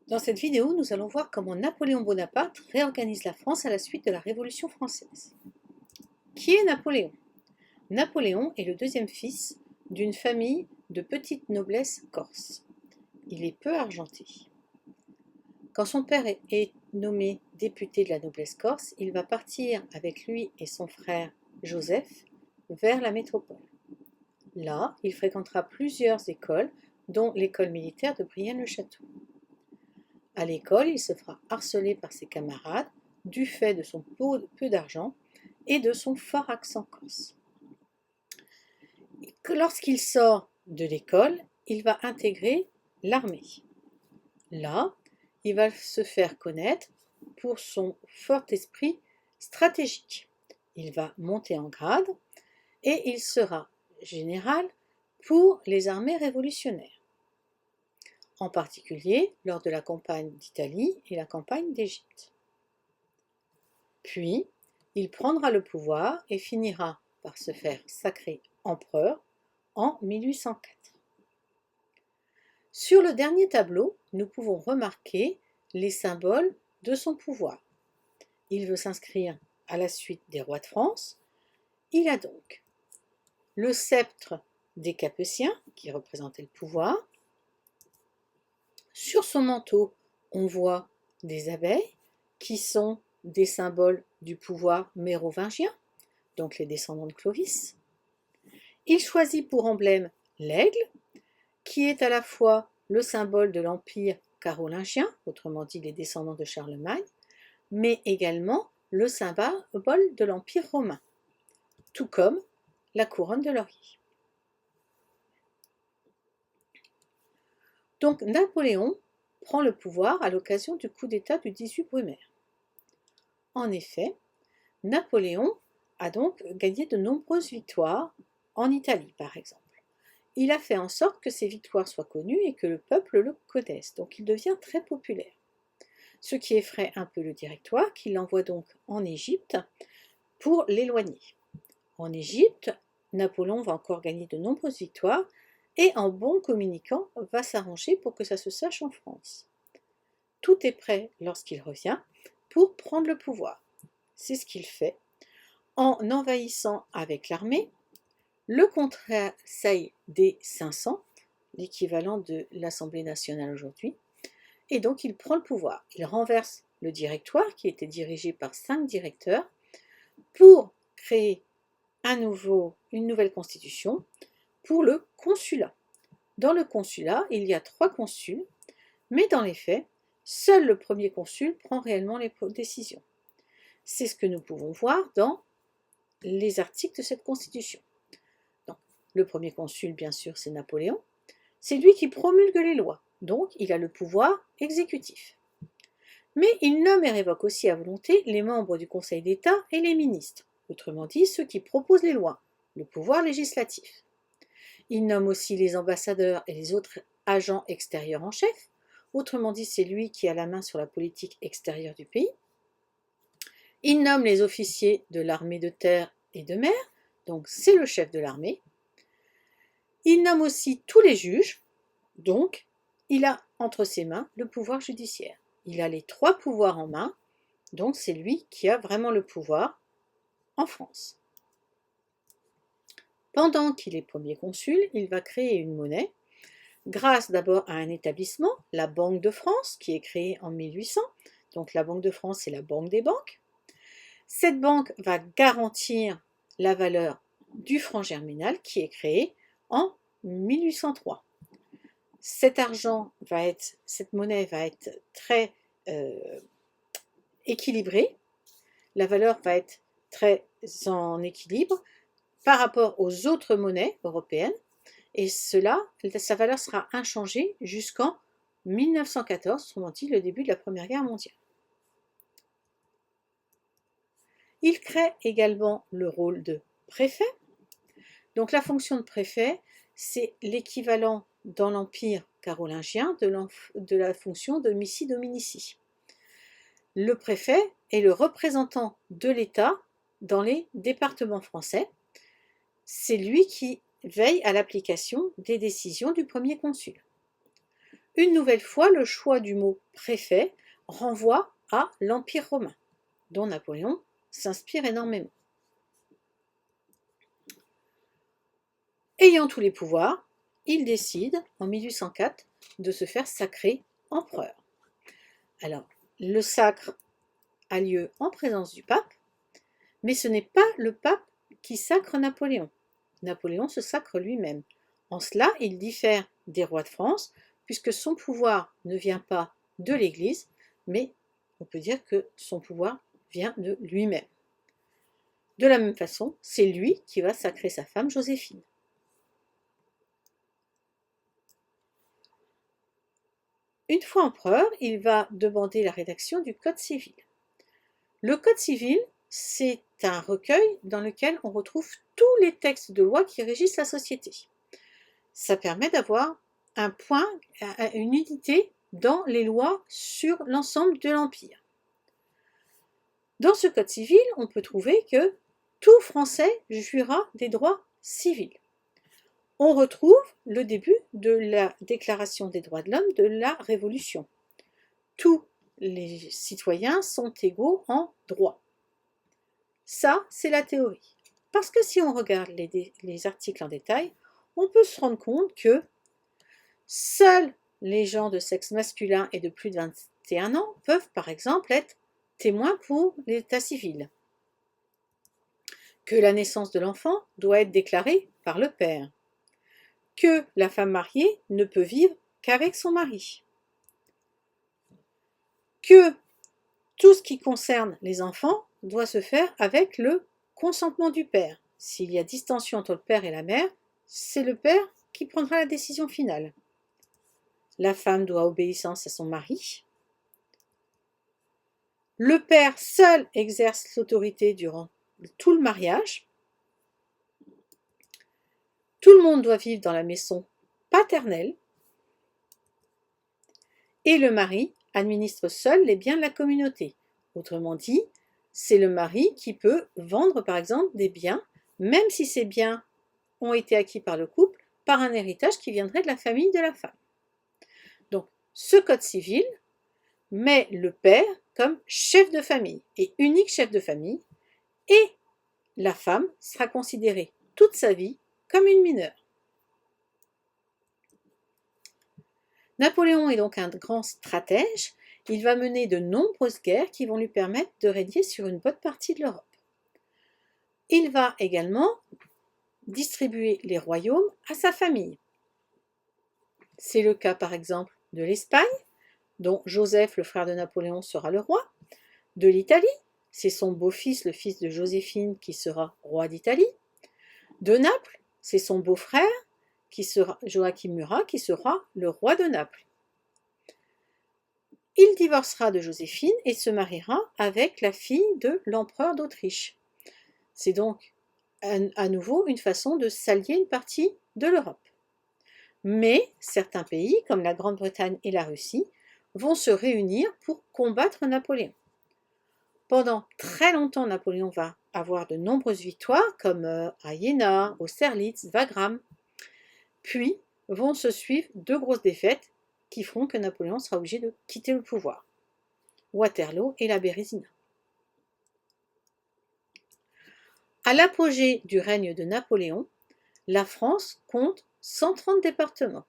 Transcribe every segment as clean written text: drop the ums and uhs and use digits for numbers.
Dans cette vidéo, nous allons voir comment Napoléon Bonaparte réorganise la France à la suite de la Révolution française. Qui est Napoléon? Napoléon est le deuxième fils d'une famille de petite noblesse corse. Il est peu argenté. Quand son père est nommé député de la noblesse corse, il va partir avec lui et son frère Joseph vers la métropole. Là, il fréquentera plusieurs écoles, dont l'école militaire de Brienne-le-Château. À l'école, il se fera harceler par ses camarades du fait de son peu d'argent et de son fort accent corse. Lorsqu'il sort de l'école, il va intégrer l'armée. Là, il va se faire connaître pour son fort esprit stratégique. Il va monter en grade et il sera général pour les armées révolutionnaires, en particulier lors de la campagne d'Italie et la campagne d'Égypte. Puis, il prendra le pouvoir et finira par se faire sacrer empereur en 1804. Sur le dernier tableau, nous pouvons remarquer les symboles de son pouvoir. Il veut s'inscrire à la suite des rois de France. Il a donc le sceptre des Capétiens, qui représentait le pouvoir. Sur son manteau, on voit des abeilles, qui sont des symboles du pouvoir mérovingien, donc les descendants de Clovis. Il choisit pour emblème l'aigle, qui est à la fois le symbole de l'Empire carolingien, autrement dit les descendants de Charlemagne, mais également le symbole de l'Empire romain, tout comme la couronne de laurier. Donc Napoléon prend le pouvoir à l'occasion du coup d'État du 18 Brumaire. En effet, Napoléon a donc gagné de nombreuses victoires en Italie, par exemple. Il a fait en sorte que ces victoires soient connues et que le peuple le connaisse, donc il devient très populaire. Ce qui effraie un peu le Directoire, qui l'envoie donc en Égypte pour l'éloigner. En Égypte, Napoléon va encore gagner de nombreuses victoires et en bon communicant va s'arranger pour que ça se sache en France. Tout est prêt lorsqu'il revient pour prendre le pouvoir. C'est ce qu'il fait en envahissant avec l'armée le Conseil des 500, l'équivalent de l'Assemblée nationale aujourd'hui, et donc il prend le pouvoir. Il renverse le Directoire qui était dirigé par 5 directeurs pour créer une nouvelle constitution pour le consulat. Dans le consulat, il y a 3 consuls, mais dans les faits, seul le premier consul prend réellement les décisions. C'est ce que nous pouvons voir dans les articles de cette constitution. Donc, le premier consul, bien sûr, c'est Napoléon. C'est lui qui promulgue les lois, donc il a le pouvoir exécutif. Mais il nomme et révoque aussi à volonté les membres du Conseil d'État et les ministres, autrement dit ceux qui proposent les lois, le pouvoir législatif. Il nomme aussi les ambassadeurs et les autres agents extérieurs en chef, autrement dit c'est lui qui a la main sur la politique extérieure du pays. Il nomme les officiers de l'armée de terre et de mer, donc c'est le chef de l'armée. Il nomme aussi tous les juges, donc il a entre ses mains le pouvoir judiciaire. Il a les 3 pouvoirs en main, donc c'est lui qui a vraiment le pouvoir en France. Pendant qu'il est premier consul, il va créer une monnaie, grâce d'abord à un établissement, la Banque de France, qui est créée en 1800. Donc la Banque de France, c'est la banque des banques. Cette banque va garantir la valeur du franc germinal qui est créé en 1803. Cette monnaie va être très équilibrée, la valeur va être très en équilibre par rapport aux autres monnaies européennes, et sa valeur sera inchangée jusqu'en 1914, autrement dit le début de la Première Guerre mondiale. Il crée également le rôle de préfet. Donc la fonction de préfet, c'est l'équivalent dans l'Empire carolingien de la fonction de missi dominici. Le préfet est le représentant de l'État dans les départements français. C'est lui qui veille à l'application des décisions du premier consul. Une nouvelle fois, le choix du mot préfet renvoie à l'Empire romain, dont Napoléon s'inspire énormément. Ayant tous les pouvoirs, il décide, en 1804, de se faire sacrer empereur. Alors, le sacre a lieu en présence du pape, mais ce n'est pas le pape qui sacre Napoléon. Napoléon se sacre lui-même. En cela, il diffère des rois de France, puisque son pouvoir ne vient pas de l'Église, mais on peut dire que son pouvoir vient de lui-même. De la même façon, c'est lui qui va sacrer sa femme Joséphine. Une fois empereur, il va demander la rédaction du Code civil. Le Code civil, c'est un recueil dans lequel on retrouve tous les textes de loi qui régissent la société. Ça permet d'avoir un point, une unité dans les lois sur l'ensemble de l'Empire. Dans ce Code civil, on peut trouver que tout Français jouira des droits civils. On retrouve le début de la Déclaration des droits de l'homme de la Révolution. Tous les citoyens sont égaux en droit. Ça, c'est la théorie. Parce que si on regarde les articles en détail, on peut se rendre compte que seuls les gens de sexe masculin et de plus de 21 ans peuvent, par exemple, être témoins pour l'état civil. Que la naissance de l'enfant doit être déclarée par le père. Que la femme mariée ne peut vivre qu'avec son mari. Que tout ce qui concerne les enfants doit se faire avec le consentement du père. S'il y a distension entre le père et la mère, c'est le père qui prendra la décision finale. La femme doit obéissance à son mari. Le père seul exerce l'autorité durant tout le mariage. Tout le monde doit vivre dans la maison paternelle. Et le mari administre seul les biens de la communauté. Autrement dit, c'est le mari qui peut vendre par exemple des biens, même si ces biens ont été acquis par le couple, par un héritage qui viendrait de la famille de la femme. Donc, ce code civil met le père comme chef de famille et unique chef de famille, et la femme sera considérée toute sa vie comme une mineure. Napoléon est donc un grand stratège. Il va mener de nombreuses guerres qui vont lui permettre de régner sur une bonne partie de l'Europe. Il va également distribuer les royaumes à sa famille. C'est le cas par exemple de l'Espagne, dont Joseph, le frère de Napoléon, sera le roi, de l'Italie, c'est son beau-fils, le fils de Joséphine, qui sera roi d'Italie, de Naples, c'est son beau-frère, qui sera Joachim Murat, qui sera le roi de Naples. Il divorcera de Joséphine et se mariera avec la fille de l'empereur d'Autriche. C'est donc à nouveau une façon de s'allier une partie de l'Europe. Mais certains pays, comme la Grande-Bretagne et la Russie, vont se réunir pour combattre Napoléon. Pendant très longtemps, Napoléon va avoir de nombreuses victoires, comme à Iéna, Austerlitz, Wagram. Puis vont se suivre deux grosses défaites qui feront que Napoléon sera obligé de quitter le pouvoir. Waterloo et la Bérésina. À l'apogée du règne de Napoléon, la France compte 130 départements.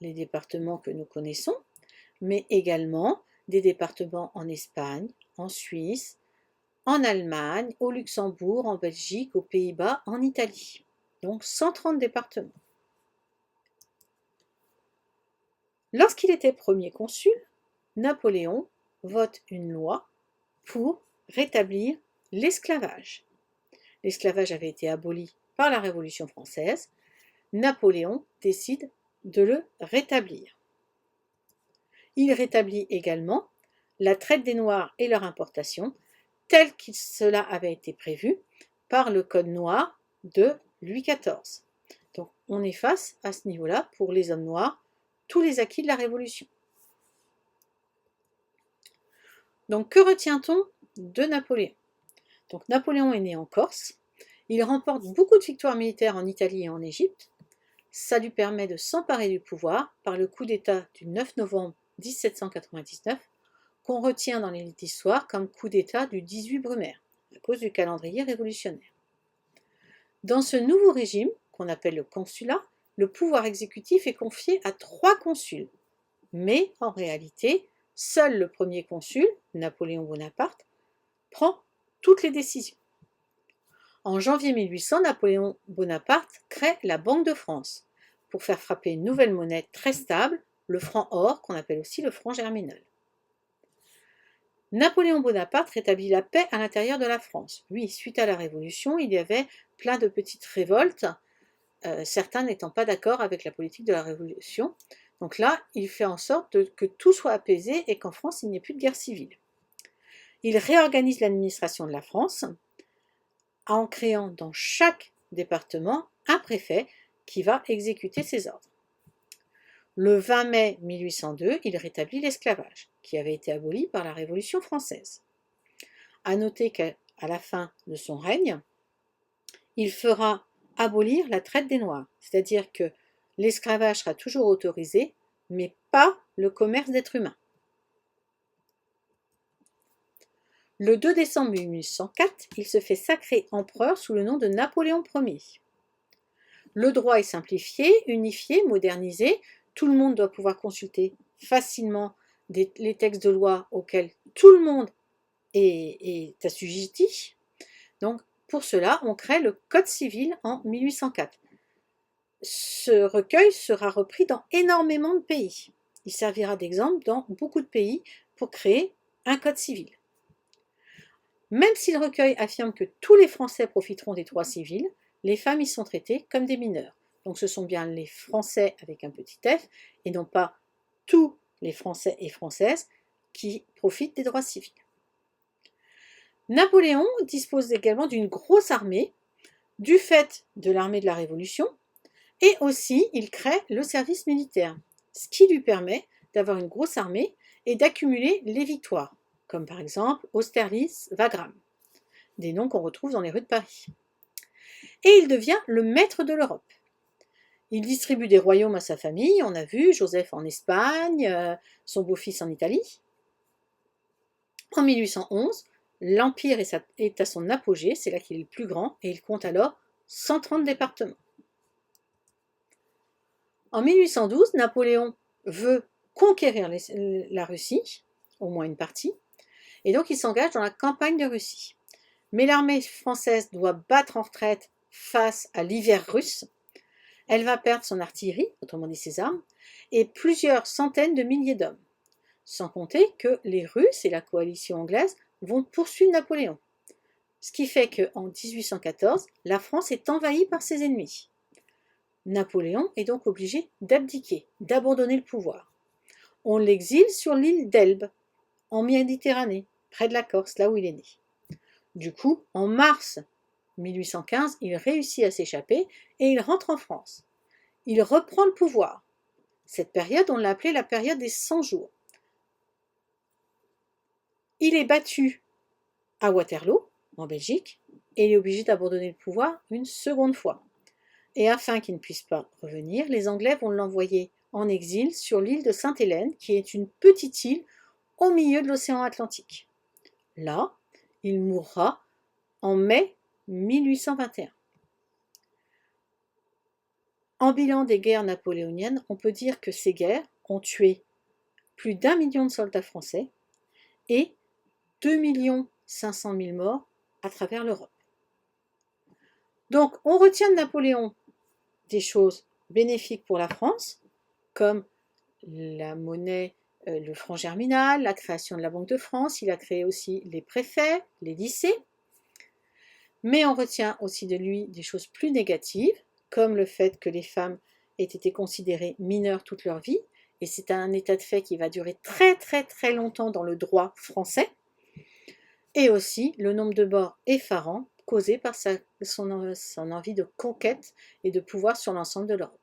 Les départements que nous connaissons, mais également des départements en Espagne, en Suisse, en Allemagne, au Luxembourg, en Belgique, aux Pays-Bas, en Italie. Donc 130 départements. Lorsqu'il était premier consul, Napoléon vote une loi pour rétablir l'esclavage. L'esclavage avait été aboli par la Révolution française. Napoléon décide de le rétablir. Il rétablit également la traite des Noirs et leur importation, tel que cela avait été prévu par le Code noir de Louis XIV. Donc on efface à ce niveau-là, pour les hommes noirs, tous les acquis de la Révolution. Donc que retient-on de Napoléon? Donc Napoléon est né en Corse, il remporte beaucoup de victoires militaires en Italie et en Égypte. Ça lui permet de s'emparer du pouvoir par le coup d'État du 9 novembre 1799, qu'on retient dans les livres d'histoire comme coup d'État du 18 Brumaire, à cause du calendrier révolutionnaire. Dans ce nouveau régime, qu'on appelle le consulat, le pouvoir exécutif est confié à 3 consuls. Mais en réalité, seul le premier consul, Napoléon Bonaparte, prend toutes les décisions. En janvier 1800, Napoléon Bonaparte crée la Banque de France pour faire frapper une nouvelle monnaie très stable, le franc or, qu'on appelle aussi le franc germinal. Napoléon Bonaparte rétablit la paix à l'intérieur de la France. Oui, suite à la Révolution, il y avait plein de petites révoltes, certains n'étant pas d'accord avec la politique de la Révolution. Donc là, il fait en sorte que tout soit apaisé et qu'en France, il n'y ait plus de guerre civile. Il réorganise l'administration de la France en créant dans chaque département un préfet qui va exécuter ses ordres. Le 20 mai 1802, il rétablit l'esclavage, qui avait été aboli par la Révolution française. À noter qu'à la fin de son règne, il fera abolir la traite des Noirs, c'est-à-dire que l'esclavage sera toujours autorisé, mais pas le commerce d'êtres humains. Le 2 décembre 1804, il se fait sacrer empereur sous le nom de Napoléon Ier. Le droit est simplifié, unifié, modernisé. Tout le monde doit pouvoir consulter facilement les textes de loi auxquels tout le monde est assujetti. Donc, pour cela, on crée le Code civil en 1804. Ce recueil sera repris dans énormément de pays. Il servira d'exemple dans beaucoup de pays pour créer un Code civil. Même si le recueil affirme que tous les Français profiteront des droits civils, les femmes y sont traitées comme des mineurs. Donc ce sont bien les Français avec un petit f et non pas tous les Français et Françaises qui profitent des droits civils. Napoléon dispose également d'une grosse armée du fait de l'armée de la Révolution et aussi il crée le service militaire, ce qui lui permet d'avoir une grosse armée et d'accumuler les victoires, comme par exemple Austerlitz, Wagram, des noms qu'on retrouve dans les rues de Paris. Et il devient le maître de l'Europe. Il distribue des royaumes à sa famille, on a vu, Joseph en Espagne, son beau-fils en Italie. En 1811, l'Empire est à son apogée, c'est là qu'il est le plus grand, et il compte alors 130 départements. En 1812, Napoléon veut conquérir la Russie, au moins une partie, et donc il s'engage dans la campagne de Russie. Mais l'armée française doit battre en retraite face à l'hiver russe. Elle va perdre son artillerie, autrement dit ses armes, et plusieurs centaines de milliers d'hommes. Sans compter que les Russes et la coalition anglaise vont poursuivre Napoléon. Ce qui fait qu'en 1814, la France est envahie par ses ennemis. Napoléon est donc obligé d'abdiquer, d'abandonner le pouvoir. On l'exile sur l'île d'Elbe, en Méditerranée, près de la Corse, là où il est né. Du coup, en mars 1815, il réussit à s'échapper et il rentre en France. Il reprend le pouvoir. Cette période, on l'a appelée la période des 100 jours. Il est battu à Waterloo, en Belgique, et il est obligé d'abandonner le pouvoir une seconde fois. Et afin qu'il ne puisse pas revenir, les Anglais vont l'envoyer en exil sur l'île de Sainte-Hélène, qui est une petite île au milieu de l'océan Atlantique. Là, il mourra en mai 1821. En bilan des guerres napoléoniennes, on peut dire que ces guerres ont tué plus d'1 million de soldats français et 2 500 000 morts à travers l'Europe. Donc, on retient de Napoléon des choses bénéfiques pour la France, comme la monnaie, le franc germinal, la création de la Banque de France. Il a créé aussi les préfets, les lycées. Mais on retient aussi de lui des choses plus négatives, comme le fait que les femmes aient été considérées mineures toute leur vie, et c'est un état de fait qui va durer très très très longtemps dans le droit français, et aussi le nombre de morts effarants causés par son envie de conquête et de pouvoir sur l'ensemble de l'Europe.